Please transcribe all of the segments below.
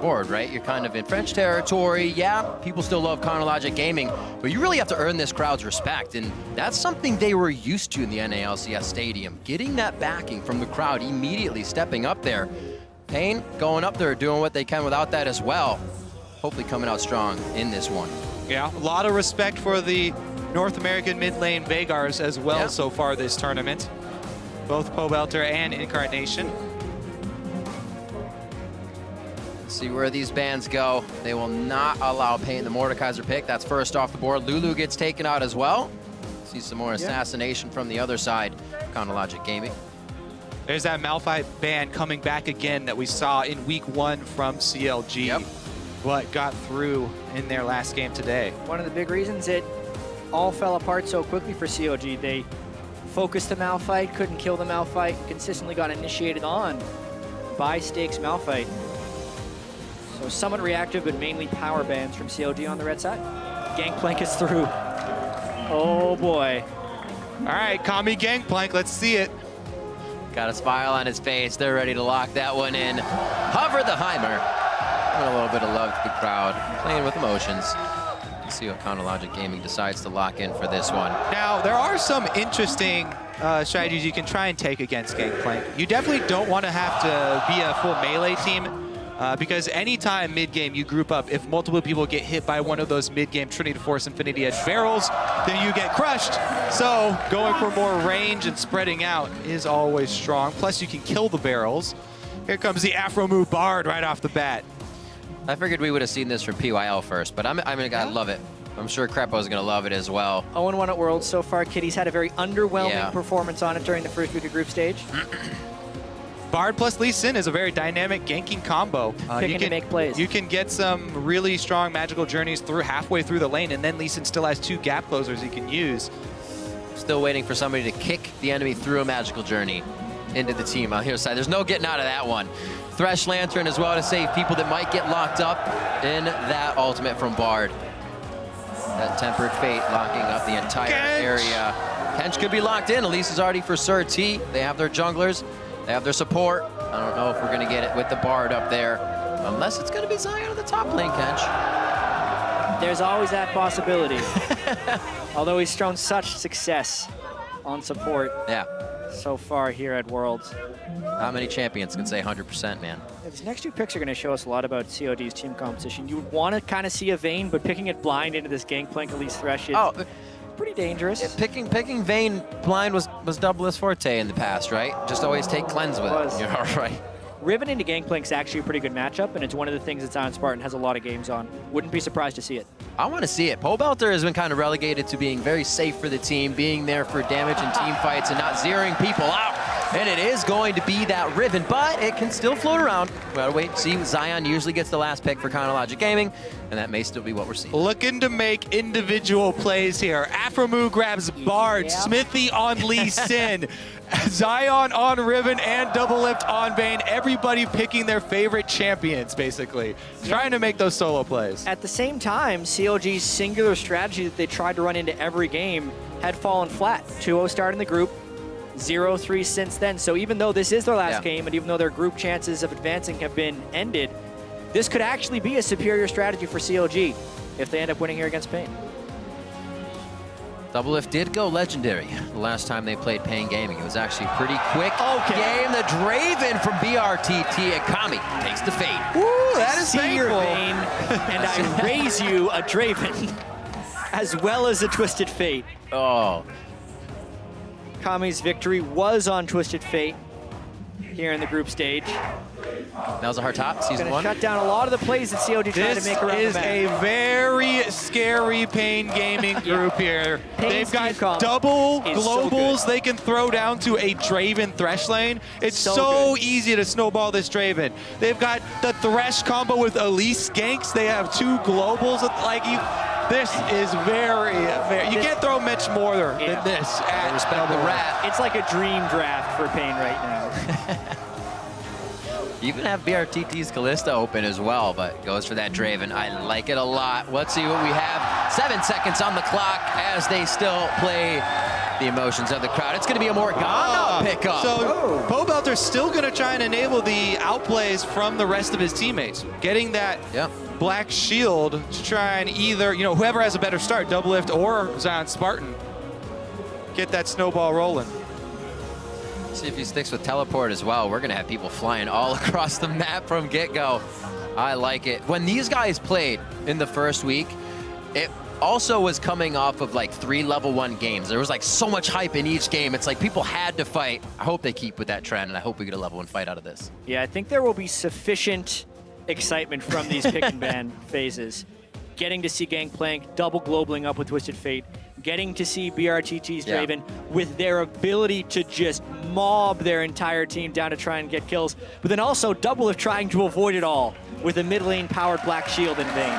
board, right? You're kind of in French territory. Yeah, people still love Chronologic Gaming, but you really have to earn this crowd's respect, and that's something they were used to in the NALCS Stadium. Getting that backing from the crowd, immediately stepping up there. paiN going up there, doing what they can without that as well. Hopefully coming out strong in this one. Yeah, a lot of respect for the North American mid lane Vegars as well so far this tournament. Both Pobelter and Incarnation. See where these bands go. They will not allow paiN the Mordekaiser pick. That's first off the board. Lulu gets taken out as well. See some more assassination from the other side. Chronologic Gaming. There's that Malphite ban coming back again that we saw in week 1 from CLG. But got through in their last game today. One of the big reasons it all fell apart so quickly for CLG. They focused the Malphite, couldn't kill the Malphite, consistently got initiated on by Stakes Malphite. So somewhat reactive, but mainly power bans from CLG on the red side. Gangplank is through. Oh boy. All right, Kami Gangplank, let's see it. Got a smile on his face. They're ready to lock that one in. Hover the Heimer. Giving a little bit of love to the crowd. Playing with emotions. Let's see what Chronologic Gaming decides to lock in for this one. Now, there are some interesting strategies you can try and take against Gangplank. You definitely don't want to have to be a full melee team because anytime mid-game you group up, if multiple people get hit by one of those mid-game Trinity Force Infinity Edge barrels, then you get crushed. So going for more range and spreading out is always strong. Plus you can kill the barrels. Here comes the Afro Move Bard right off the bat. I figured we would have seen this from PYL first, but I love it. I'm sure Crepo's going to love it as well. 0-1 at Worlds so far. Kitty's had a very underwhelming performance on it during the first week of group stage. Bard plus Lee Sin is a very dynamic ganking combo. Picking to make plays. You can get some really strong magical journeys through halfway through the lane, and then Lee Sin still has 2 gap closers he can use. Still waiting for somebody to kick the enemy through a magical journey into the team on the other side. There's no getting out of that one. Thresh Lantern as well to save people that might get locked up in that ultimate from Bard. That Tempered Fate locking up the entire area. Kench could be locked in. Elise is already for Sir T. They have their junglers. They have their support. I don't know if we're going to get it with the Bard up there. Unless it's going to be Zion on the top lane, Kench. There's always that possibility. Although he's shown such success on support so far here at Worlds. Not many champions can say 100%, man. These next 2 picks are going to show us a lot about COD's team composition. You would want to kind of see a Vayne, but picking it blind into this Gangplank Elise Thresh is pretty dangerous. Picking Vayne blind was Double's forte in the past, right? Just always take cleanse with it. You know, right? Riven into Gangplank's actually a pretty good matchup, and it's one of the things that Zion Spartan has a lot of games on. Wouldn't be surprised to see it. I want to see it. Pobelter has been kind of relegated to being very safe for the team, being there for damage and team fights and not zeroing people out. And it is going to be that Riven, but it can still float around. We gotta wait and see. Zion usually gets the last pick for Chronologic Gaming, and that may still be what we're seeing. Looking to make individual plays here. Afromu grabs Bard, Smithy on Lee Sin, Zion on Riven, and Double Lift on Vayne. Everybody picking their favorite champions, basically. Trying to make those solo plays. At the same time, CLG's singular strategy that they tried to run into every game had fallen flat. 2-0 start in the group. 0-3 since then. So even though this is their last game, and even though their group chances of advancing have been ended, this could actually be a superior strategy for CLG if they end up winning here against paiN. Double Lift did go legendary the last time they played paiN Gaming. It was actually a pretty quick game. The Draven from BRTT, and Kami takes the Fate. Ooh, that is painful. Your Vayne, and I raise you a Draven, as well as a Twisted Fate. Oh. Kami's victory was on Twisted Fate here in the group stage. That was a hard top, season 1. Shut down a lot of the plays that CLG tried to make around the map. This is a very scary paiN Gaming group here. They've got double globals they can throw down to a Draven Thresh lane. It's so easy to snowball this Draven. They've got the Thresh combo with Elise ganks. They have 2 globals. This is very, you can't throw much more than this at Respect the rat. It's like a dream draft for paiN right now. You even have BRTT's Callista open as well, but goes for that Draven. I like it a lot. Let's see what we have. 7 seconds on the clock as they still play the emotions of the crowd. It's going to be a Morgana pickup. So paiN's still going to try and enable the outplays from the rest of his teammates. Getting that black shield to try and either, whoever has a better start, Double Lift or Zion Spartan, get that snowball rolling. See if he sticks with teleport as well. We're going to have people flying all across the map from get-go. I like it. When these guys played in the first week, it also was coming off of like 3 level 1 games. There was like so much hype in each game. It's like people had to fight. I hope they keep with that trend, and I hope we get a level 1 fight out of this. Yeah, I think there will be sufficient excitement from these pick and ban phases. Getting to see Gangplank double globaling up with Twisted Fate, getting to see BRTT's Draven with their ability to just mob their entire team down to try and get kills, but then also Double Lift trying to avoid it all with a mid lane powered Black Shield in vain.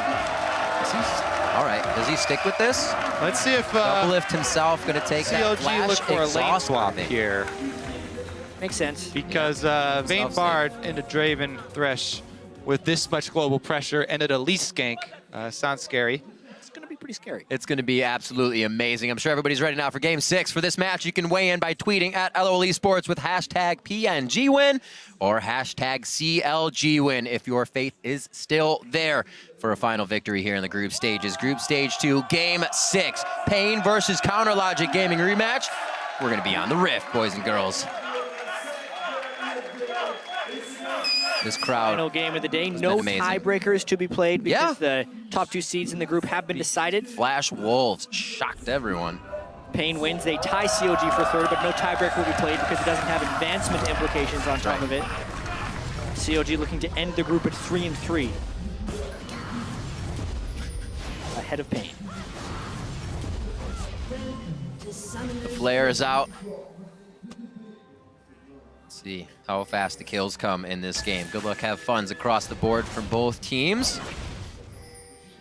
All right, does he stick with this? Let's see if Double Lift himself going to take that CLG flash look for a lane swap here. Makes sense. Because Vayne Bard into Draven Thresh with this much global pressure and at least gank. Sounds scary. It's going to be pretty scary. It's going to be absolutely amazing. I'm sure everybody's ready now for Game 6. For this match, you can weigh in by tweeting at LOL Esports with hashtag PNGWin or hashtag CLGWin if your faith is still there for a final victory here in the group stages. Group Stage 2, Game 6. paiN versus Counterlogic Gaming rematch. We're going to be on the Rift, boys and girls. This crowd. Final game of the day. No tiebreakers to be played because the top 2 seeds in the group have been decided. Flash Wolves shocked everyone. paiN wins. They tie CLG for 3rd, but no tiebreaker will be played because it doesn't have advancement implications on top of it. CLG looking to end the group at 3-3. Ahead of paiN. The flare is out. See how fast the kills come in this game. Good luck, have funs across the board from both teams.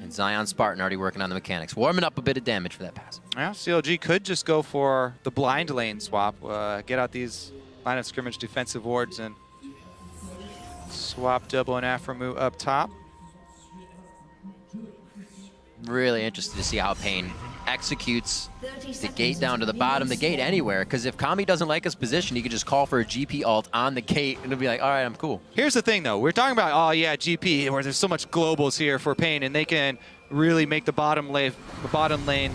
And Zion Spartan already working on the mechanics, warming up a bit of damage for that pass. Well, CLG could just go for the blind lane swap, get out these line of scrimmage defensive wards and swap Double and Aframu up top. Really interested to see how paiN executes the gate down to the bottom, the gate anywhere, because if Kami doesn't like his position, he could just call for a GP ult on the gate and it'll be like, all right, I'm cool. Here's the thing though, we're talking about, oh yeah, GP, where there's so much globals here for paiN and they can really make the bottom lane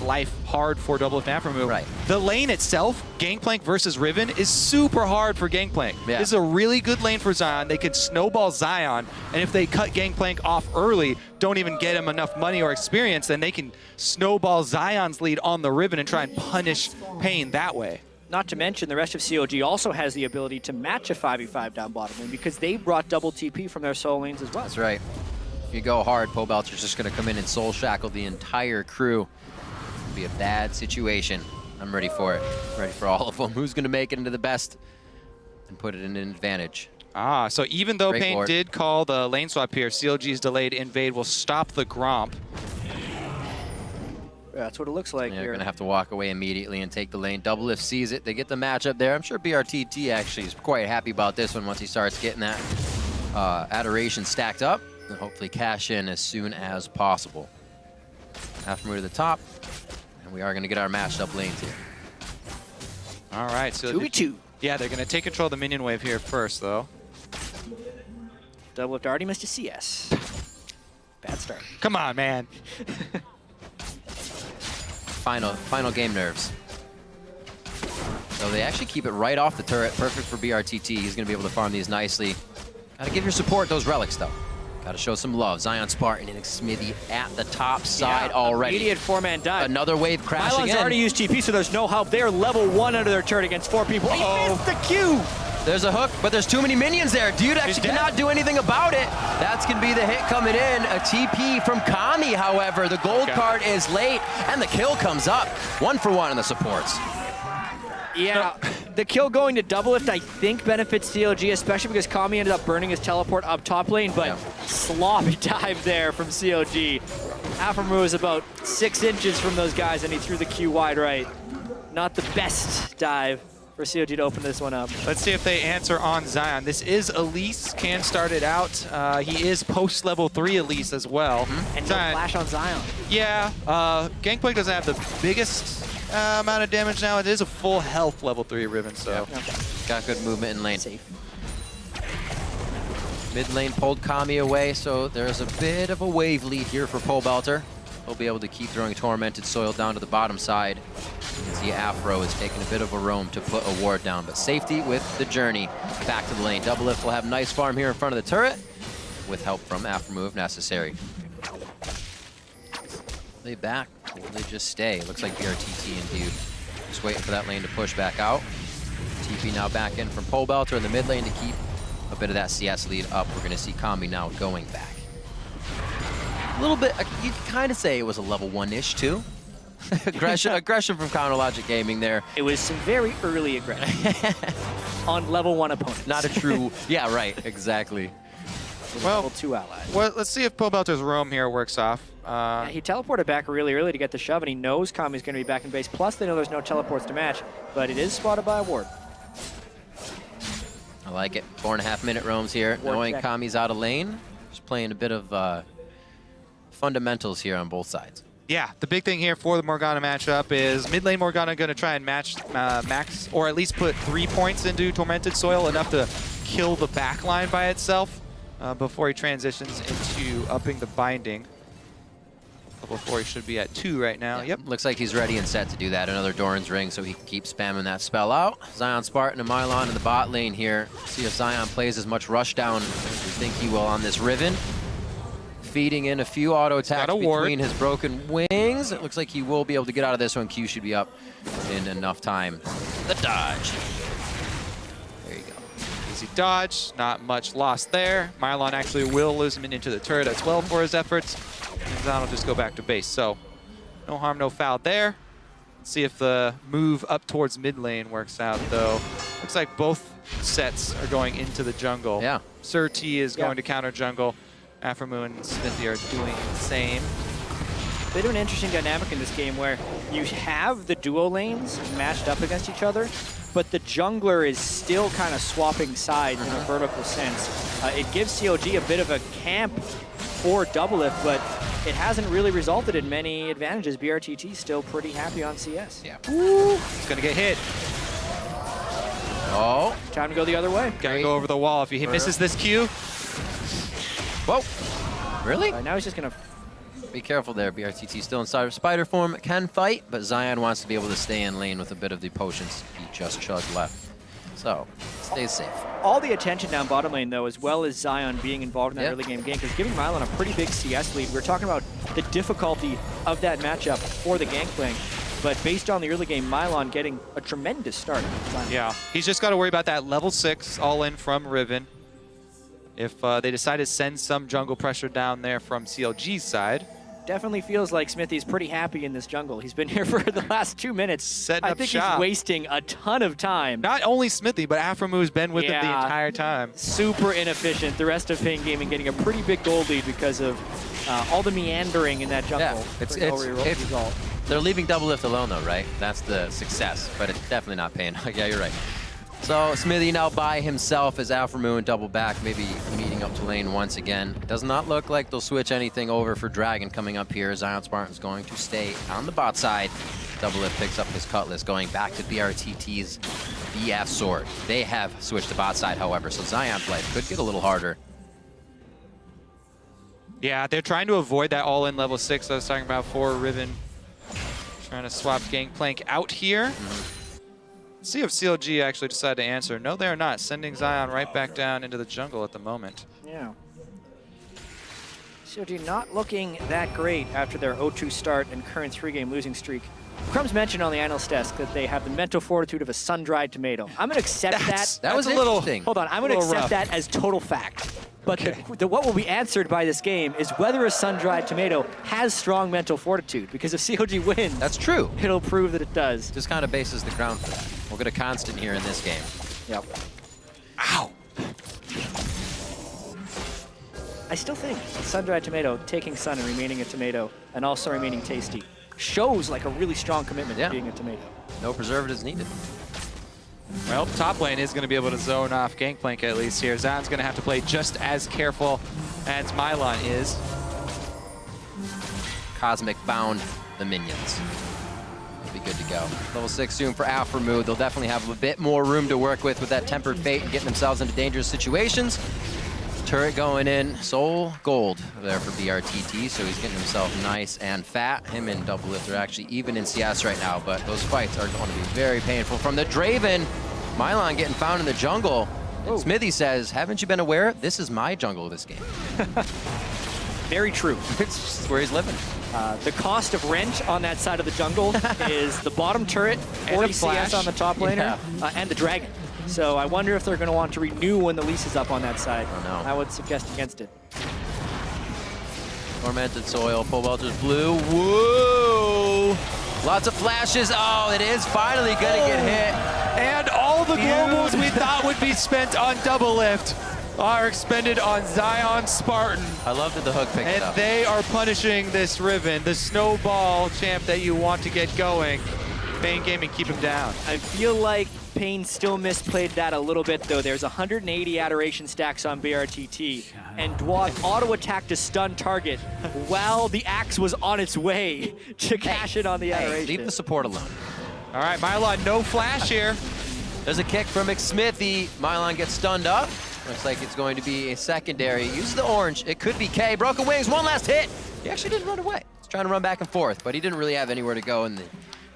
life hard for Double Lift and Aframu. Right. The lane itself, Gangplank versus Riven, is super hard for Gangplank. Yeah. This is a really good lane for Zion. They can snowball Zion, and if they cut Gangplank off early, don't even get him enough money or experience, then they can snowball Zion's lead on the Riven and try and punish paiN that way. Not to mention, the rest of CLG also has the ability to match a 5v5 down bottom lane because they brought double TP from their solo lanes as well. That's right. If you go hard, paiN's just going to come in and soul shackle the entire crew. It'll be a bad situation. I'm ready for it. Ready for all of them. Who's going to make it into the best and put it in an advantage? Ah, so even though Great paiN board. did call the lane swap here, CLG's delayed invade will stop the Gromp. That's what it looks like Yeah, here. they're going to have to walk away immediately and take the lane. Double Lift sees it. They get the matchup there. I'm sure BRTT actually is quite happy about this one once he starts getting that adoration stacked up. And hopefully cash in as soon as possible. Aframu to the top. And we are going to get our matched up lanes here. All right, so 2v2. yeah, they're going to take control of the minion wave here first, though. Double Lift already missed a CS. Bad start. Come on, man. Final game nerves. So they actually keep it right off the turret. Perfect for BRTT. He's going to be able to farm these nicely. Gotta give your support those relics, though. Gotta show some love. Zion Spartan and Smithy at the top side already. Immediate 4-man dive. Another wave crashing Pylon's in. already used TP, so there's no help. They're level 1 under their turret against 4 people. He missed the Q! There's a hook, but there's too many minions there. Dude actually cannot do anything about it. That's going to be the hit coming in. A TP from Kami, however. The gold card is late, and the kill comes up. 1 for 1 on the supports. Yeah, the kill going to Double Lift, I think, benefits CLG, especially because Kami ended up burning his teleport up top lane, but sloppy dive there from CLG. Aframu was about 6 inches from those guys, and he threw the Q wide right. Not the best dive for CLG to open this one up. Let's see if they answer on Zion. This is Elise, can start it out. He is post-level 3 Elise as well. And no flash on Zion. Yeah, Gangplank doesn't have the biggest amount of damage now. It is a full health level 3 Riven, so. Yeah. Got good movement in lane. Safe. Mid lane pulled Kami away, so there's a bit of a wave lead here for paiN. He'll be able to keep throwing Tormented Soil down to the bottom side. You can see Afro is taking a bit of a roam to put a ward down, but safety with the journey back to the lane. Doublelift will have nice farm here in front of the turret with help from Afro if necessary. Will they back or will they just stay? Looks like BRTT indeed. Just waiting for that lane to push back out. TP now back in from paiN in the mid lane to keep a bit of that CS lead up. We're going to see Kami now going back. A little bit, you can kind of say it was a level 1-ish too. aggression from Counter Logic Gaming there. It was some very early aggression on level 1 opponents. Not a true, yeah, right, exactly. Well, level 2 allies. Well, let's see if paiN's roam here works off. He teleported back really early to get the shove, and he knows Kami's going to be back in base. Plus, they know there's no teleports to match, but it is spotted by a ward. I like it. 4.5 minute roams here, Ward knowing check. Kami's out of lane. Just playing a bit of fundamentals here on both sides. Yeah, the big thing here for the Morgana matchup is mid lane Morgana going to try and match max, or at least put 3 points into Tormented Soil, enough to kill the back line by itself before he transitions into upping the binding. Before he should be at 2 right now. Yep. Looks like he's ready and set to do that. Another Doran's Ring, so he can keep spamming that spell out. Zion Spartan and Mylon in the bot lane here. See if Zion plays as much rush down as we think he will on this Riven. Feeding in a few auto attacks between his broken wings. It looks like he will be able to get out of this one. Q should be up in enough time. The dodge. There you go. Easy dodge, not much loss there. Mylon actually will lose him into the turret as well for his efforts. And Zion will just go back to base. So no harm, no foul there. Let's see if the move up towards mid lane works out though. Looks like both sets are going into the jungle. Yeah. Sir T is going to counter jungle. Aframu and Smithy are doing the same. Bit of an interesting dynamic in this game where you have the duo lanes matched up against each other, but the jungler is still kind of swapping sides in a vertical sense. It gives CLG a bit of a camp for Doublelift, but it hasn't really resulted in many advantages. BRTT still pretty happy on CS. Yeah. Ooh, he's gonna get hit. Oh. Time to go the other way. Gotta go over the wall. If he misses this Q, Whoa. Really? Now he's just gonna... Be careful there. BRTT still inside of spider form. Can fight, but Zion wants to be able to stay in lane with a bit of the potions he just chugged left. So, stays safe. All the attention down bottom lane, though, as well as Zion being involved in that early game because giving Mylon a pretty big CS lead. We're talking about the difficulty of that matchup for the Gangplank, but based on the early game, Mylon getting a tremendous start. yeah, he's just got to worry about that level 6 all in from Riven. If they decide to send some jungle pressure down there from CLG's side. Definitely feels like Smithy's pretty happy in this jungle. He's been here for the last 2 minutes. Setting I up think shop. he's wasting a ton of time. Not only Smithy, but Aframu's been with him the Yeah. entire time. Super inefficient. The rest of paiN Gaming getting a pretty big goal lead because of all the meandering in that jungle. Yeah, For no result. They're leaving Doublelift alone though, right? That's the success, but it's definitely not paiN. Yeah, you're right. So Smithy now by himself as Aframu and double back, maybe meeting up to lane once again. Does not look like they'll switch anything over for Dragon coming up here. Zion Spartan's going to stay on the bot side. Doublelift picks up his Cutlass, going back to BRTT's BF Sword. They have switched to bot side, however, so Zion's life could get a little harder. Yeah, they're trying to avoid that all-in level 6 I was talking about for Riven. Trying to swap Gangplank out here. Let's see if CLG actually decide to answer. No, they're not. Sending Zion right back down into the jungle at the moment. Yeah. CLG not looking that great after their 0-2 start and current 3-game losing streak. Crumbs mentioned on the analyst desk that they have the mental fortitude of a sun-dried tomato. I'm going to accept that. That was a little interesting. Hold on, I'm going to accept rough. that as total fact. But Okay. what will be answered by this game is whether a sun-dried tomato has strong mental fortitude. Because if CLG wins, That's true. it'll prove that it does. Just kind of bases the ground for that. We'll get a constant here in this game. Yep. Ow! I still think a sun-dried tomato taking sun and remaining a tomato and also remaining tasty shows like a really strong commitment to being a tomato. No preservatives needed. Well, top lane is going to be able to zone off Gangplank at least here. Zion's going to have to play just as careful as Mylon is. Cosmic bound the minions. They'll be good to go. Level 6 soon for Afromood. They'll definitely have a bit more room to work with that Tempered Fate and getting themselves into dangerous situations. Turret going in, Soul Gold there for BRTT, so he's getting himself nice and fat. Him and Doublelift are actually even in CS right now, but those fights are going to be very painful. From the Draven, Mylon getting found in the jungle. And Smithy says, haven't you been aware? This is my jungle this game. Very true. It's just where he's living. The cost of rent on that side of the jungle is the bottom turret, 40 CS on the top laner, and the dragon. So I wonder if they're going to want to renew when the lease is up on that side. Oh, no. I would suggest against it. Tormented Soil, Pole Vaulter's blue. Whoa! Lots of flashes. Oh, it is finally going to get hit. And all the globals we thought would be spent on Doublelift are expended on Zion Spartan. I love that the hook picked it up. And they are punishing this Riven, the snowball champ that you want to get going. paiN Gaming, keep him down. I feel like paiN still misplayed that a little bit, though. There's 180 adoration stacks on BRTT, and Dwog auto-attacked to stun target while the axe was on its way to cash in on the adoration. Leave the support alone. All right, Mylon, no flash here. There's a kick from McSmithy. Mylon gets stunned up. Looks like it's going to be a secondary. Uses the orange. It could be K. Broken Wings, one last hit. He actually didn't run away. He's trying to run back and forth, but he didn't really have anywhere to go in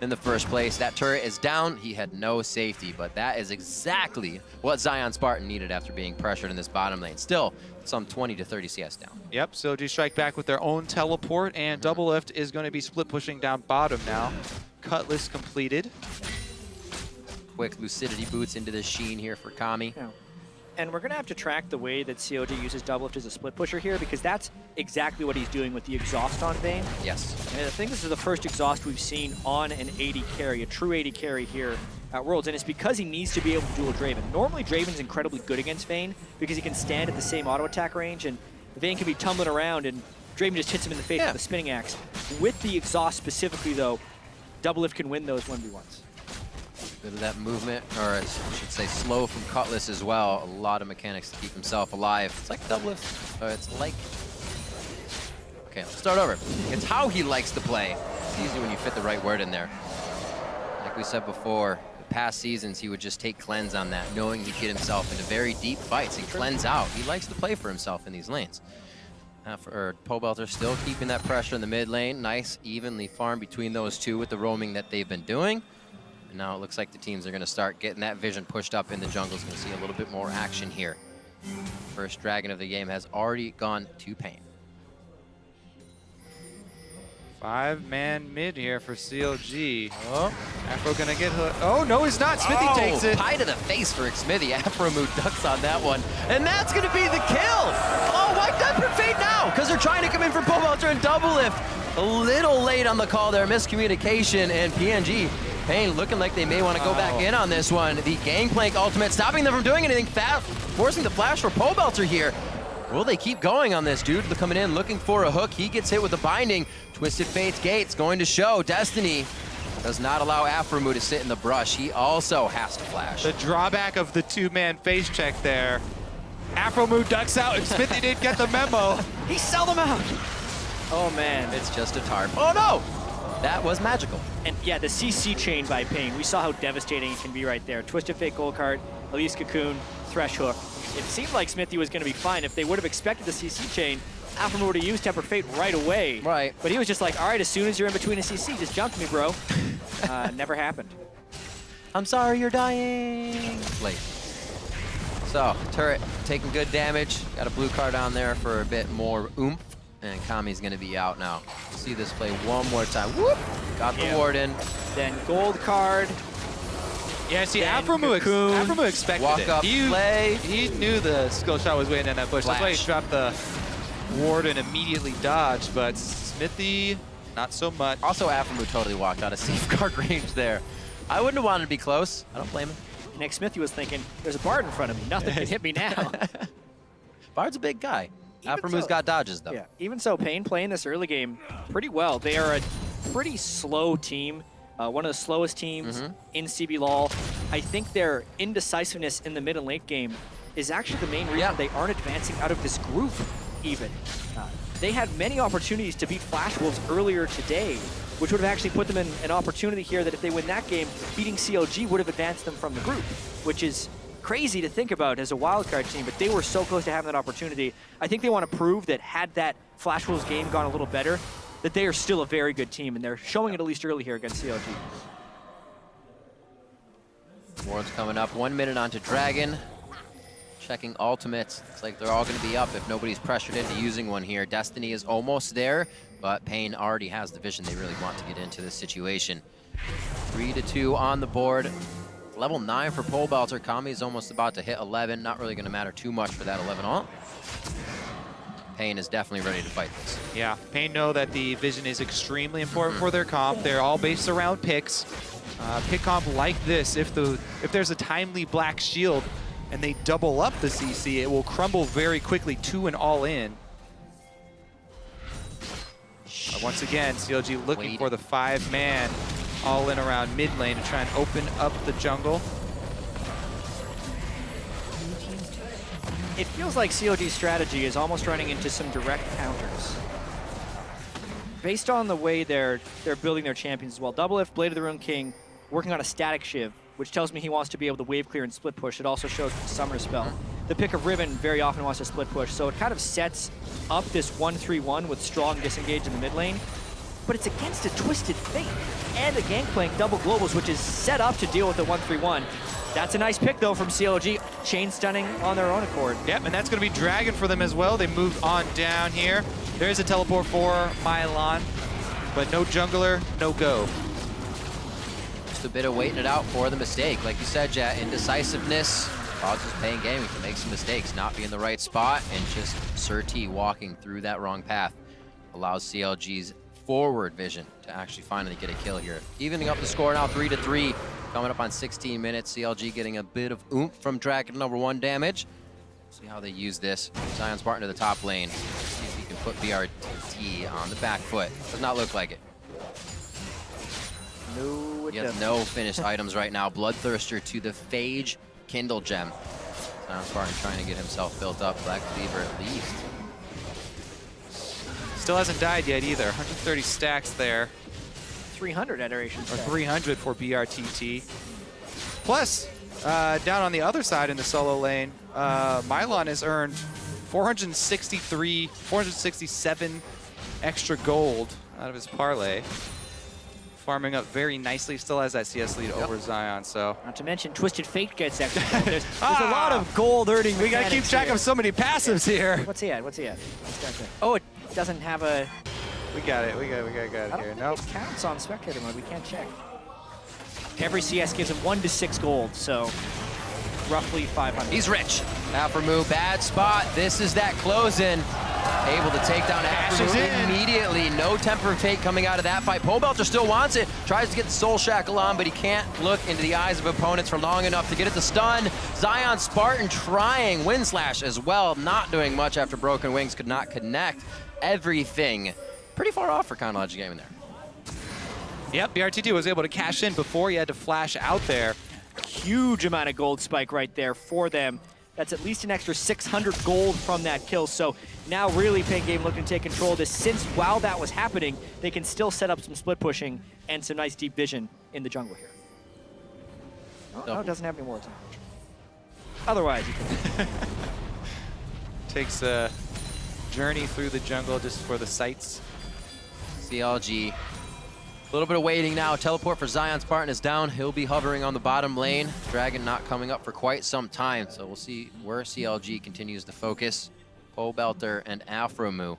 the first place. That turret is down. He had no safety, but that is exactly what Zion Spartan needed after being pressured in this bottom lane. Still, some 20 to 30 CS down. Yep, CLG strike back with their own teleport, and Doublelift is going to be split pushing down bottom now. Cutlass completed. Quick Lucidity boots into the sheen here for Kami. Yeah. And we're going to have to track the way that CLG uses Doublelift as a split pusher here, because that's exactly what he's doing with the exhaust on paiN. Yes. And I think this is the first exhaust we've seen on an 80 carry, a true 80 carry here at Worlds, and it's because he needs to be able to duel Draven. Normally, Draven's incredibly good against Vayne because he can stand at the same auto attack range, and Vayne can be tumbling around, and Draven just hits him in the face with a spinning axe. With the exhaust specifically, though, Doublelift can win those 1v1s. Bit of that movement, or I should say slow from Cutlass as well. A lot of mechanics to keep himself alive. It's like Doublelift, or it's like... Okay, let's start over. It's how he likes to play. It's easy when you fit the right word in there. Like we said before, the past seasons he would just take cleanse on that, knowing he'd get himself into very deep fights and cleanse out. He likes to play for himself in these lanes. Pobelter still keeping that pressure in the mid lane. Nice, evenly farm between those two with the roaming that they've been doing. And now it looks like the teams are going to start getting that vision pushed up in the jungle. Is going to see a little bit more action here. First dragon of the game has already gone to paiN. 5-man mid here for CLG. Oh, Afro gonna get hooked. Oh, no, he's not. Smithy takes it. Pie to the face for Smithy. Afromood ducks on that one. And that's going to be the kill. Oh, why Tempered Fate now? Because they're trying to come in for Pobelter and Doublelift. A little late on the call there. Miscommunication, and PNG. paiN looking like they may want to go back in on this one. The Gangplank ultimate stopping them from doing anything, forcing the flash for Pobelter here. Will they keep going on this? Dude coming in looking for a hook. He gets hit with the binding. Twisted Fate's gate's going to show. Destiny does not allow Afromood to sit in the brush. He also has to flash. The drawback of the two-man face check there. Afromood ducks out, and Smithy didn't get the memo. He sell them out. Oh, man. It's just a tarp. Oh, no! That was magical. And yeah, the CC chain by paiN, we saw how devastating it can be right there. Twisted Fate Gold Card, Elise Cocoon, Thresh Hook. It seemed like Smithy was going to be fine. If they would have expected the CC chain, Afromood would have used Tempered Fate right away. Right. But he was just like, all right, as soon as you're in between a CC, just jump me, bro. Never happened. I'm sorry you're dying. Late. So, turret taking good damage. Got a blue card on there for a bit more oomph. And Kami's going to be out now. See this play one more time. Whoop! Got the warden. Then gold card. Yeah, see, Afromood expected Walk it. up, play. He knew the skill shot was waiting in that bush. Flash. That's why he dropped the ward and immediately dodged, but Smithy, not so much. Also, Afromood totally walked out of safeguard range there. I wouldn't have wanted to be close. I don't blame him. Nick Smithy was thinking, there's a Bard in front of me. Nothing can hit me now. Bard's a big guy. Afromood's got dodges, though. Yeah, even so, paiN playing this early game pretty well. They are a pretty slow team. One of the slowest teams in CB LoL. I think their indecisiveness in the mid and late game is actually the main reason they aren't advancing out of this group even. They had many opportunities to beat Flash Wolves earlier today which would have actually put them in an opportunity here that if they win that game, beating CLG would have advanced them from the group, which is crazy to think about as a wildcard team, but they were so close to having that opportunity. I think they want to prove that had that Flash Wolves game gone a little better, that they are still a very good team, and they're showing it at least early here against CLG. Ward's coming up, 1 minute onto Dragon. Checking ultimates. Looks like they're all going to be up if nobody's pressured into using one here. Destiny is almost there, but paiN already has the vision they really want to get into this situation. 3-2 on the board. Level 9 for Pole Belter. Kami is almost about to hit 11. Not really going to matter too much for that 11 ult. paiN is definitely ready to fight this. Yeah, paiN know that the vision is extremely important for their comp. They're all based around picks. Pick comp like this, if there's a timely black shield and they double up the CC, it will crumble very quickly to an all-in. Once again, CLG looking for the 5-man all-in around mid lane to try and open up the jungle. It feels like CLG's strategy is almost running into some direct counters. Based on the way they're building their champions as well. Doublelift, Blade of the Rune King, working on a static Shiv, which tells me he wants to be able to wave clear and split push. It also shows the Summer Spell. The pick of Ribbon very often wants to split push, so it kind of sets up this 1-3-1 with strong disengage in the mid lane. But it's against a Twisted Fate and a Gangplank double globals, which is set up to deal with the 1-3-1. That's a nice pick, though, from CLG. Chain stunning on their own accord. Yep, and that's going to be Dragon for them as well. They moved on down here. There is a teleport for Mylon, but no jungler, no go. Just a bit of waiting it out for the mistake. Like you said, Jet, indecisiveness causes paiN Gaming to make some mistakes, not be in the right spot, and just Sir T walking through that wrong path allows CLG's forward vision to actually finally get a kill here. Evening up the score now, 3-3. Coming up on 16 minutes, CLG getting a bit of oomph from Dragon #1 damage. See how they use this. Zion Spartan to the top lane. See if he can put BRTT on the back foot. Does not look like it. No, He has no finished items right now. Bloodthirster to the Phage Kindle Gem. Zion Spartan trying to get himself built up. Black Cleaver at least. Still hasn't died yet either. 130 stacks there. 300 adoration. Or 300 for BRTT. Plus, down on the other side in the solo lane, Mylon has earned 467 extra gold out of his parlay. Farming up very nicely, still has that CS lead over Zion, so. Not to mention Twisted Fate gets extra gold. There's a lot of gold earning. We gotta keep track of so many passives here. What's he at? What's he at? Oh, it doesn't have a... We got it here. Nope. It counts on spectator mode. We can't check. Every CS gives him 1 to 6 gold, so roughly 500. He's rich. Aframu, bad spot. This is that close-in. Able to take down Aframu immediately. No Temper Fate coming out of that fight. Pole Belter still wants it. Tries to get the Soul Shackle on, but he can't look into the eyes of opponents for long enough to get it to stun. Zion Spartan trying Wind Slash as well. Not doing much after Broken Wings could not connect. Everything pretty far off for CLG Gaming there. Yep, BRTT was able to cash in before he had to flash out there. Huge amount of gold spike right there for them. That's at least an extra 600 gold from that kill. So now really paiN Game looking to take control of this. Since while that was happening, they can still set up some split pushing and some nice deep vision in the jungle here. No, it doesn't have any more time. Otherwise, you can. Takes a journey through the jungle just for the sights. CLG, a little bit of waiting now. Teleport for Zion Spartan is down. He'll be hovering on the bottom lane. Dragon not coming up for quite some time, so we'll see where CLG continues to focus. Pole Belter and Aframu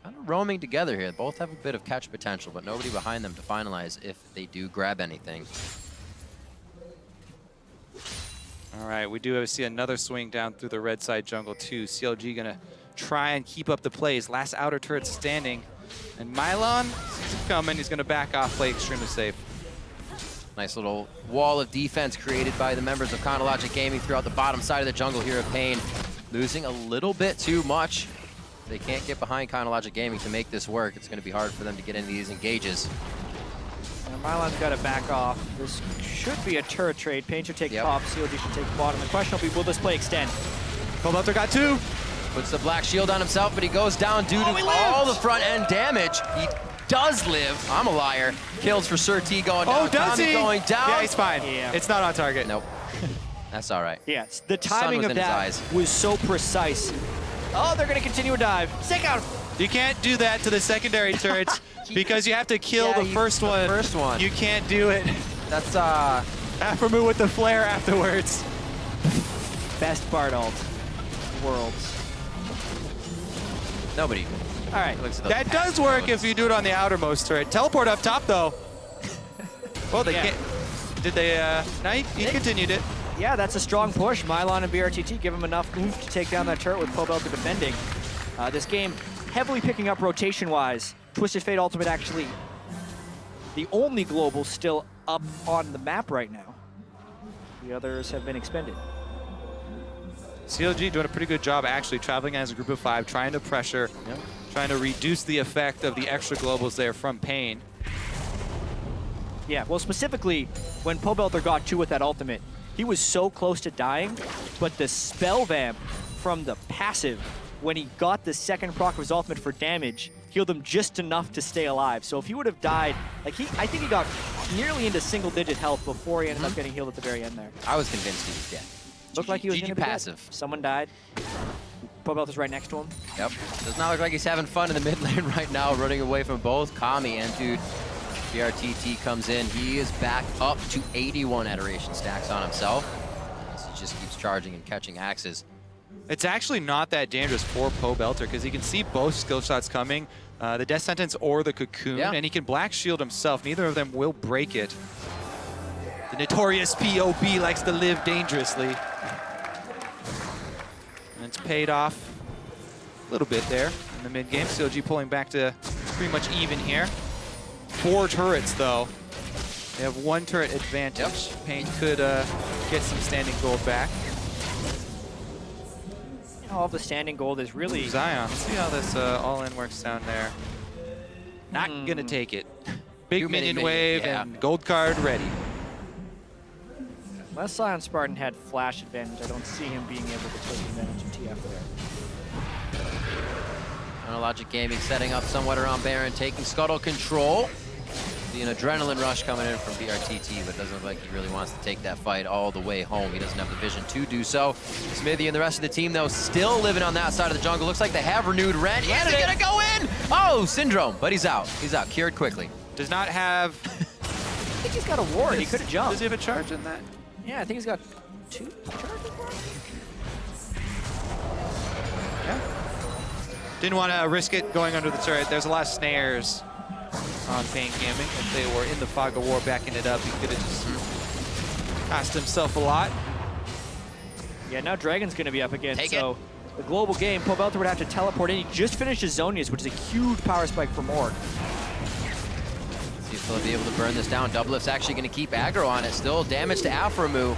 kind of roaming together here. Both have a bit of catch potential, but nobody behind them to finalize if they do grab anything. All right, we do see another swing down through the red side jungle too. CLG gonna try and keep up the plays. Last outer turret standing. And Mylon sees him coming. He's gonna back off, play extremely safe. Nice little wall of defense created by the members of CLG Gaming throughout the bottom side of the jungle here at paiN. Losing a little bit too much. They can't get behind CLG Gaming to make this work. It's gonna be hard for them to get into these engages. And Mylon's got to back off. This should be a turret trade. paiN should take top, CLG should take bottom. The question will be, will this play extend? Pole Belter got 2. Puts the black shield on himself, but he goes down due to all the front end damage. He does live. I'm a liar. Kills for Sir T going down. Oh, does Tommy he? going down. Yeah, he's fine. Yeah. It's not on target. Nope. That's all right. Yes, the Sun timing was of in his that eyes. was so precise. Oh, they're gonna continue a dive. Stake out. You can't do that to the secondary turrets because you have to kill the first one. First one. You can't do it. That's Aframu with the flare afterwards. Best Bard ult. Worlds. nobody. All right. Looks at those That does work if you do it on the outermost turret. Teleport up top, though. Well, they can't. Did they? No, he continued it. Yeah, that's a strong push. Mylon and BRTT give him enough oomph to take down that turret with paiN defending. This game heavily picking up rotation-wise. Twisted Fate Ultimate actually the only global still up on the map right now. The others have been expended. CLG doing a pretty good job actually traveling as a group of 5, trying to pressure, trying to reduce the effect of the extra globals there from paiN. Yeah, well, specifically, when paiN got 2 with that ultimate, he was so close to dying, but the spell vamp from the passive, when he got the second proc of his ultimate for damage, healed him just enough to stay alive. So if he would have died, like I think he got nearly into single-digit health before he ended up getting healed at the very end there. I was convinced he was dead. Looked like he was GG gonna be passive. dead. Someone died. paiN is right next to him. Yep. Does not look like he's having fun in the mid lane right now, running away from both Kami and dude. BRTT comes in. He is back up to 81 adoration stacks on himself. As he just keeps charging and catching axes. It's actually not that dangerous for paiN because he can see both skill shots coming, the Death Sentence or the Cocoon, and he can Black Shield himself. Neither of them will break it. The notorious POB likes to live dangerously. And it's paid off a little bit there in the mid game. CLG pulling back to pretty much even here. 4 turrets though. They have 1 turret advantage. paiN could get some standing gold back. All the standing gold is really... Zion, let's see how this all-in works down there. Not gonna take it. Big minion wave and gold card ready. Unless Zion Spartan had flash advantage, I don't see him being able to take advantage of TF there. Logic Gaming setting up somewhat around Baron, taking Scuttle control. The adrenaline rush coming in from BRTT, but doesn't look like he really wants to take that fight all the way home. He doesn't have the vision to do so. Smithy and the rest of the team, though, still living on that side of the jungle. Looks like they have renewed Ren. Is he gonna go in? Oh, Syndrome, but he's out. He's out, cured quickly. Does not have... I think he's got a ward. He could have jumped. Does he have a charge in that? Yeah, I think he's got 2 charges. Yeah. Didn't want to risk it going under the turret. There's a lot of snares on paiN Gaming. If they were in the fog of war backing it up, he could have just cost himself a lot. Yeah, now Dragon's going to be up again. Take so the global game, paiN would have to teleport in. He just finished his Zonias, which is a huge power spike for Morg. See if they'll be able to burn this down. Doublelift's actually going to keep aggro on it. Still damage to Aframu.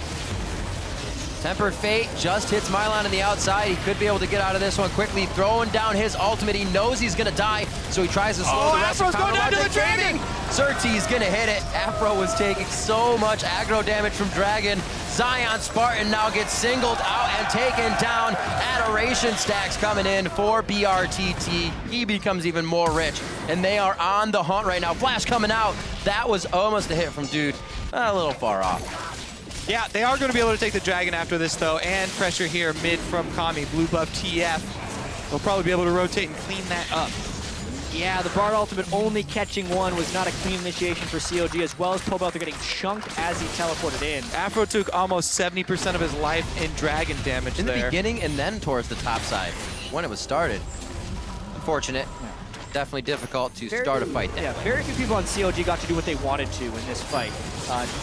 Tempered Fate just hits Mylon on the outside. He could be able to get out of this one quickly, throwing down his ultimate. He knows he's gonna die, so he tries to slow the rest of Afro's going down to the Dragon! Surte's gonna hit it. Afro was taking so much aggro damage from Dragon. Zion Spartan now gets singled out and taken down. Adoration stacks coming in for BRTT. He becomes even more rich, and they are on the hunt right now. Flash coming out. That was almost a hit from dude. A little far off. Yeah, they are going to be able to take the Dragon after this, though, and pressure here mid from Kami. Blue buff TF. They'll probably be able to rotate and clean that up. Yeah, the Bard ultimate only catching 1 was not a clean initiation for CLG, as well as paiN getting chunked as he teleported in. Afro took almost 70% of his life in Dragon damage in there. the beginning and then towards the top side when it was started. Unfortunate. Definitely difficult to start a fight then. Yeah, very few people on CLG got to do what they wanted to in this fight.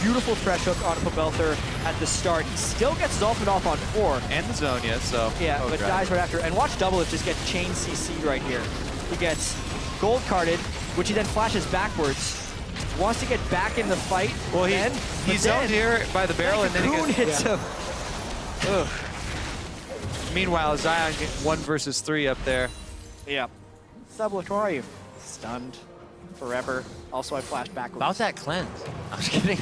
Beautiful thresh hook on paiN at the start. He still gets his ultimate off on 4. And the Zonia, so... Yeah, but dies right after. And watch Doublelift just get chain CC'd right here. He gets gold carded, which he then flashes backwards. Wants to get back in the fight. Well, he's zoned here by the barrel, and then he hits him. Ugh. Meanwhile, Zion get 1 versus 3 up there. Yeah. Doublelift, where are you? Stunned. Forever. Also, I flashed backwards. About that cleanse. I'm just kidding.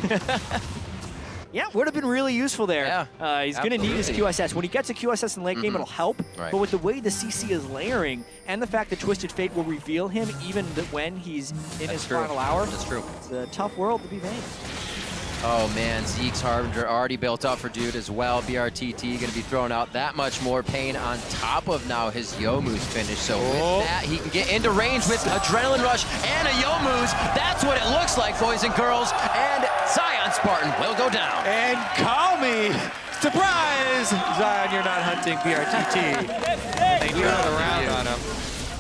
Yeah, would have been really useful there. Yeah, He's going to need his absolutely. QSS. When he gets a QSS in late game, it'll help. Right. But with the way the CC is layering and the fact that Twisted Fate will reveal him even when he's in his final hour, That's true. it's a tough world to be Vayne. Oh man, Zeke's Harbinger already built up for Dude as well. BRTT going to be throwing out that much more paiN on top of now his Youmuu's finish. So with that, he can get into range with Adrenaline Rush and a Youmuu's. That's what it looks like, boys and girls. And Zion Spartan will go down. And Kami, surprise! Zion, you're not hunting BRTT. They turn it around on him.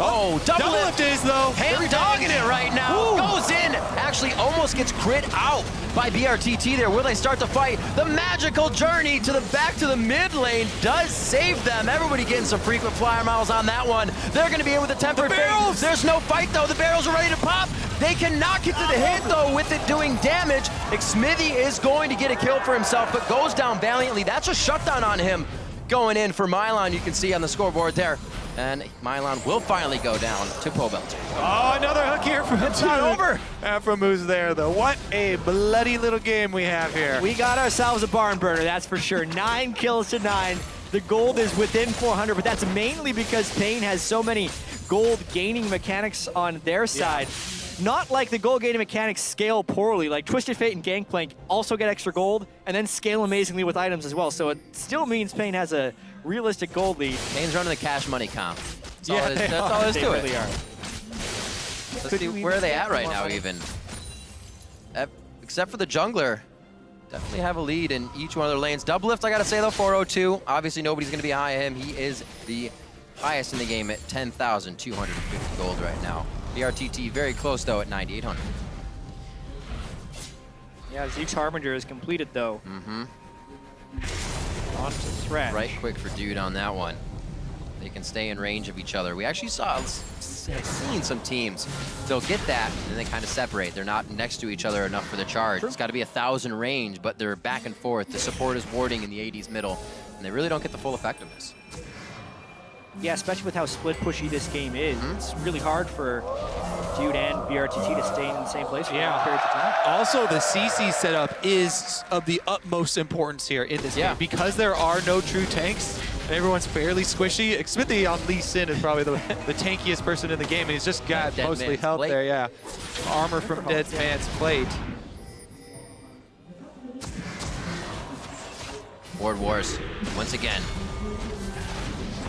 Oh, double lift is though. paiN dogging it right now. Goes in, actually almost gets crit out by BRTT there. Will they start the fight? The magical journey to the back to the mid lane does save them. Everybody getting some frequent flyer miles on that one. They're going to be in with a tempered fate. There's no fight though. The barrels are ready to pop. They cannot get to the hit though with it doing damage. Xmithie is going to get a kill for himself, but goes down valiantly. That's a shutdown on him. Going in for Mylon, you can see on the scoreboard there. And Mylon will finally go down to Pobelt. Oh, another hook here from It's not over. From who's there though. What a bloody little game we have here. We got ourselves a barn burner, that's for sure. 9 kills to 9. The gold is within 400, but that's mainly because paiN has so many gold gaining mechanics on their side. Not like the gold gaining mechanics scale poorly. Like Twisted Fate and Gangplank also get extra gold and then scale amazingly with items as well. So it still means paiN has a realistic gold lead. paiN's running the cash money comp. That's all Yeah, it is. That's all there is They to really it. are. Let's see, where are they at right now even? Except for the jungler. Definitely have a lead in each one of their lanes. Double lift, I gotta say though, 402. Obviously nobody's gonna be high on him. He is the highest in the game at 10,250 gold right now. BRTT very close though at 9,800. Yeah, Zeke's Harbinger is completed though. On to Thresh. Right quick for Dude on that one. They can stay in range of each other. We actually have seen some teams, they'll get that and then they kind of separate. They're not next to each other enough for the charge. It's got to be 1,000 range, but they're back and forth. The support is warding in the 80s middle, and they really don't get the full effectiveness. Yeah, especially with how split pushy this game is. It's really hard for Dude and BRTT to stay in the same place for long periods of time. Also, the CC setup is of the utmost importance here in this game. Because there are no true tanks, and everyone's fairly squishy. Xmithie on Lee Sin is probably the tankiest person in the game, and he's just got Dead mostly Man's health Plate. there, yeah. Armor from Dead Man's Plate. Ward Wars, once again.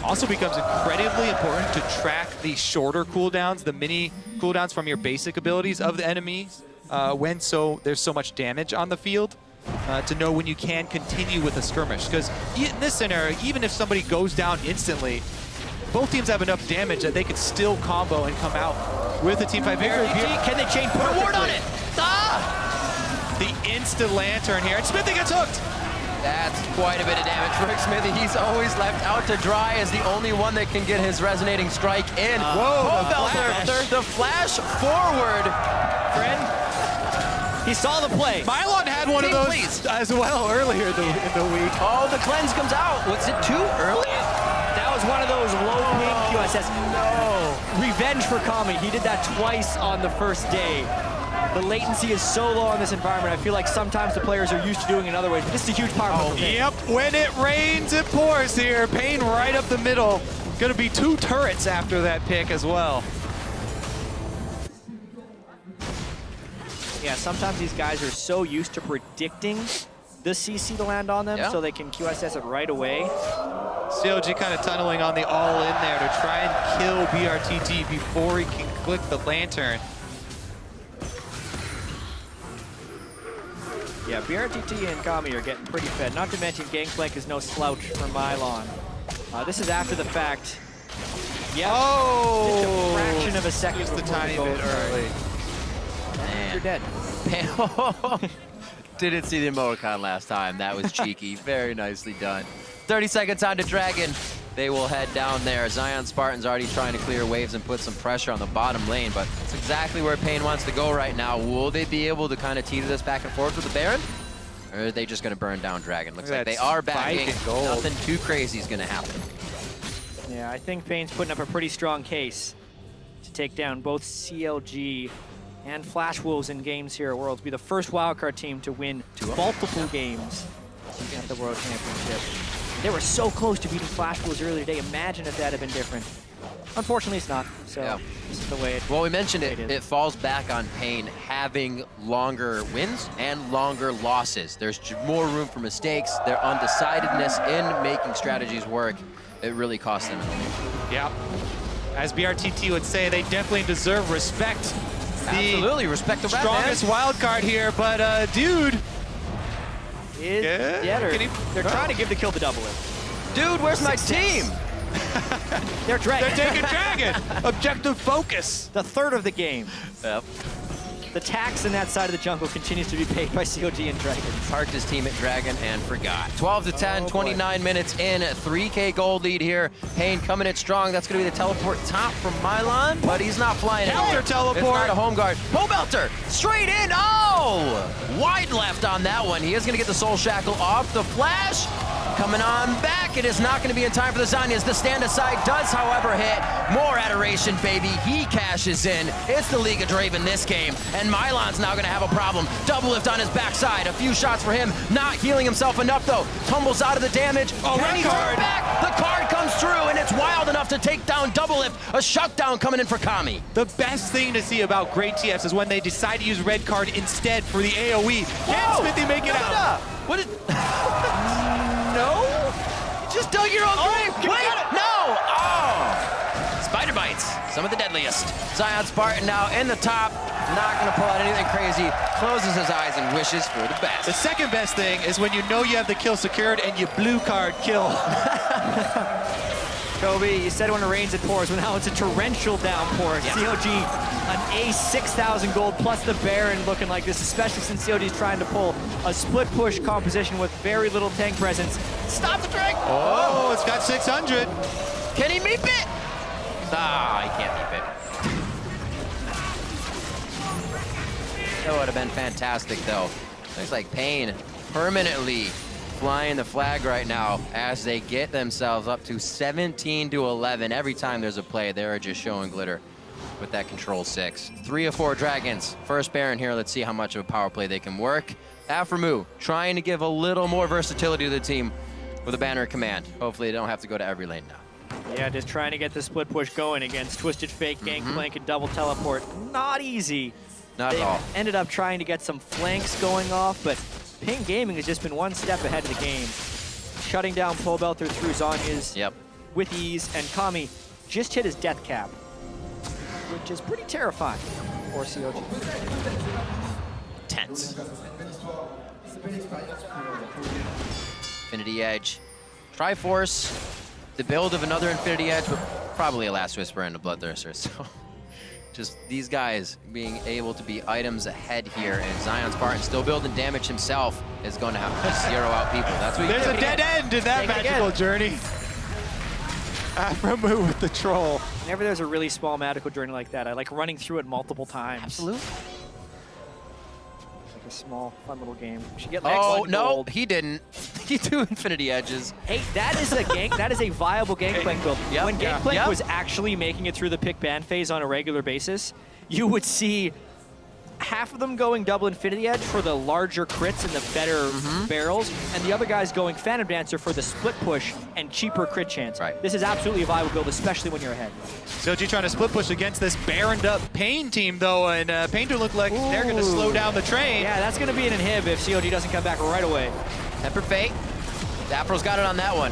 Also becomes incredibly important to track the shorter cooldowns, the mini cooldowns from your basic abilities of the enemies when there's so much damage on the field to know when you can continue with a skirmish. Because in this scenario, even if somebody goes down instantly, both teams have enough damage that they could still combo and come out with a team fight. Can they chain Put a ward on it! The instant lantern here, and Xmithie gets hooked! That's quite a bit of damage for Xmithie. He's always left out to dry as the only one that can get his resonating strike in. The flash forward. Friend, he saw the play. Mylon had one of those as well earlier in the week. Oh, the cleanse comes out. Was it too early? That was one of those low ping QSS. No. Revenge for Kami. He did that twice on the first day. The latency is so low in this environment. I feel like sometimes the players are used to doing it in other ways, but this is a huge power move. Yep, when it rains, it pours here. paiN right up the middle. Gonna be 2 turrets after that pick as well. Yeah, sometimes these guys are so used to predicting the CC to land on them, so they can QSS it right away. CLG kind of tunneling on the all-in there to try and kill BRTT before he can click the lantern. Yeah, BRTT and Kami are getting pretty fed. Not to mention Gangplank is no slouch for Mylon. This is after the fact. Yeah. Oh! Just a fraction of a second. Just a tiny bit early. Man. You're dead. Didn't see the emoticon last time. That was cheeky. Very nicely done. 30 seconds on to Dragon. They will head down there. Zion Spartan's already trying to clear waves and put some pressure on the bottom lane, but it's exactly where paiN wants to go right now. Will they be able to kind of teeter this back and forth with the Baron? Or are they just going to burn down Dragon? Looks like they are backing. Nothing too crazy is going to happen. Yeah, I think paiN's putting up a pretty strong case to take down both CLG and Flash Wolves in games here at Worlds be the first wildcard team to win multiple games at the World Championship. They were so close to beating Flash Wolves earlier today. Imagine if that had been different. Unfortunately, it's not. So this is the way it. Well, we mentioned it. is. It falls back on paiN having longer wins and longer losses. There's more room for mistakes. Their undecidedness in making strategies work, it really costs them. Yeah. As BRTT would say, they definitely deserve respect. Absolutely, respect the strongest wild card here, but dude. They're trying to give the kill to Double It. Dude, where's my team? They're Dragon. They're taking Dragon. Objective focus. The third of the game. Yep. The tax in that side of the jungle continues to be paid by CLG and Dragon. Parked his team at Dragon and forgot. 12 to 10, 29 minutes in, 3K gold lead here. paiN coming in strong. That's going to be the teleport top from Milan, but he's not flying Counter anywhere. teleport. It's not a home guard. Pole Belter, straight in. Oh! Wide left on that one. He is going to get the Soul Shackle off. The flash coming on back. It is not going to be in time for the Zanyas. The stand aside does, however, hit. More adoration, baby. He cashes in. It's the League of Draven this game. And Milan's now going to have a problem. Double lift on his backside. A few shots for him. Not healing himself enough, though. Tumbles out of the damage. Oh, Can he turn back? The card comes through, and it's wild enough to take down Double lift. A shutdown coming in for Kami. The best thing to see about great TFs is when they decide to use red card instead for the AoE. Can Smithy make it out? What is... No? You just dug your own grave. Wait, no! Oh! Spider bites, some of the deadliest. Zion Spartan now in the top, not gonna pull out anything crazy, closes his eyes and wishes for the best. The second best thing is when you know you have the kill secured and you blue card kill. Kobe, you said when it rains it pours, well now it's a torrential downpour. Yeah. CLG, an ace 6,000 gold plus the Baron looking like this, especially since CLG is trying to pull a split push composition with very little tank presence. Stop the drink! Oh, it's got 600. Can he meep it? Ah, he can't meep it. That would have been fantastic though. Looks like paiN permanently flying the flag right now as they get themselves up to 17 to 11. Every time there's a play, they're just showing glitter with that control 6. 3 of 4 dragons. First Baron here. Let's see how much of a power play they can work. Aframu trying to give a little more versatility to the team with a banner command. Hopefully they don't have to go to every lane now. Yeah, just trying to get the split push going against Twisted Fate, Gangplank, and Double Teleport. Not easy. Not They at all. ended up trying to get some flanks going off, but paiN Gaming has just been one step ahead of the game. Shutting down Pole Belter through Zanyas with ease, and Kami just hit his death cap, which is pretty terrifying for CLG. Tense. Infinity Edge. Triforce, the build of another Infinity Edge, but probably a Last Whisper and a Bloodthirster. So just these guys being able to be items ahead here, and Zion Spartan still building damage himself is going to have to zero out people. That's what There's a dead end in that magical journey. Aframu with the troll. Whenever there's a really small magical journey like that, I like running through it multiple times. Absolutely. Like a small, fun little game. We should get Oh, one no, gold. he didn't. He threw Infinity Edges. Hey, that is a that is a viable Gangplank build. Yep, When yeah, Gangplank yep. was actually making it through the pick ban phase on a regular basis, you would see half of them going double Infinity Edge for the larger crits and the better barrels, and the other guys going Phantom Dancer for the split push and cheaper crit chance. Right. This is absolutely a viable build, especially when you're ahead. CLG trying to split push against this Baroned up paiN team though, and paiN do look like they're going to slow down the train. Yeah, that's going to be an inhib if CLG doesn't come back right away. Tempered Fate. Afro's got it on that one.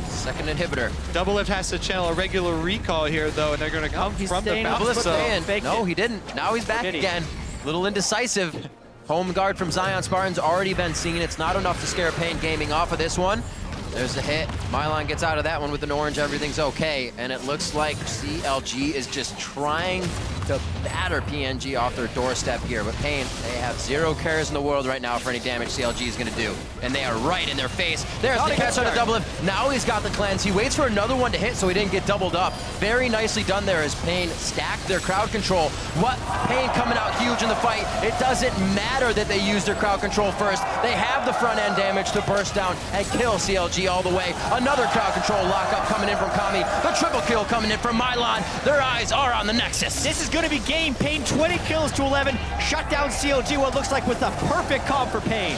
Second inhibitor. Double Lift has to channel a regular recall here though, and they're going to come he's from the staying back. on foot Staying. faked No, it. he didn't. Now he's back did he? again. Little indecisive. Home guard from Zion Spartan's already been seen. It's not enough to scare paiN Gaming off of this one. There's the hit. Milan gets out of that one with an orange. Everything's okay. And it looks like CLG is just trying to batter PNG off their doorstep here. But paiN, they have zero cares in the world right now for any damage CLG is going to do. And they are right in their face. There's the catch on a double lift. Now he's got the cleanse. He waits for another one to hit so he didn't get doubled up. Very nicely done there as paiN stacked their crowd control. What? paiN coming out huge in the fight. It doesn't matter that they use their crowd control first. They have the front end damage to burst down and kill CLG all the way. Another crowd control lockup coming in from Kami. The triple kill coming in from Milan. Their eyes are on the Nexus. This is gonna be game. paiN 20 kills to 11. Shut down CLG, what looks like with a perfect comp for paiN.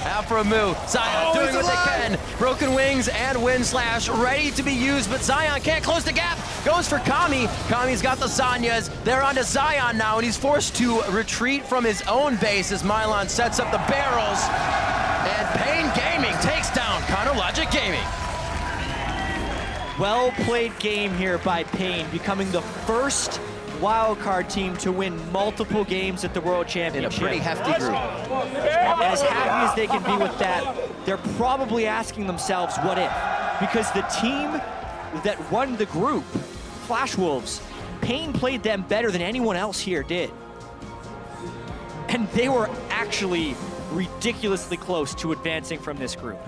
Out for a move. Zion doing what they can. Broken wings and wind slash ready to be used, but Zion can't close the gap. Goes for Kami. Kami's got the Zanyas. They're onto Zion now, and he's forced to retreat from his own base as Mylon sets up the barrels. And paiN Gaming takes down Chronologic Gaming. Well played game here by paiN, becoming the first wildcard team to win multiple games at the World In a Championship. pretty hefty group. And as happy as they can be with that, they're probably asking themselves, what if? Because the team that won the group, Flash Wolves, paiN played them better than anyone else here did. And they were actually ridiculously close to advancing from this group.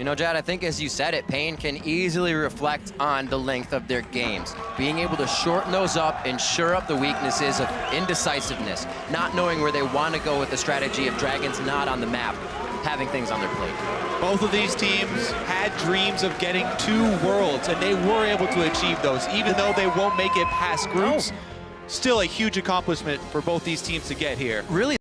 You know, Jad, I think as you said it, paiN can easily reflect on the length of their games. Being able to shorten those up and shore up the weaknesses of indecisiveness, not knowing where they want to go with the strategy of dragons not on the map, having things on their plate. Both of these teams had dreams of getting to Worlds, and they were able to achieve those, even though they won't make it past groups. Still a huge accomplishment for both these teams to get here. Really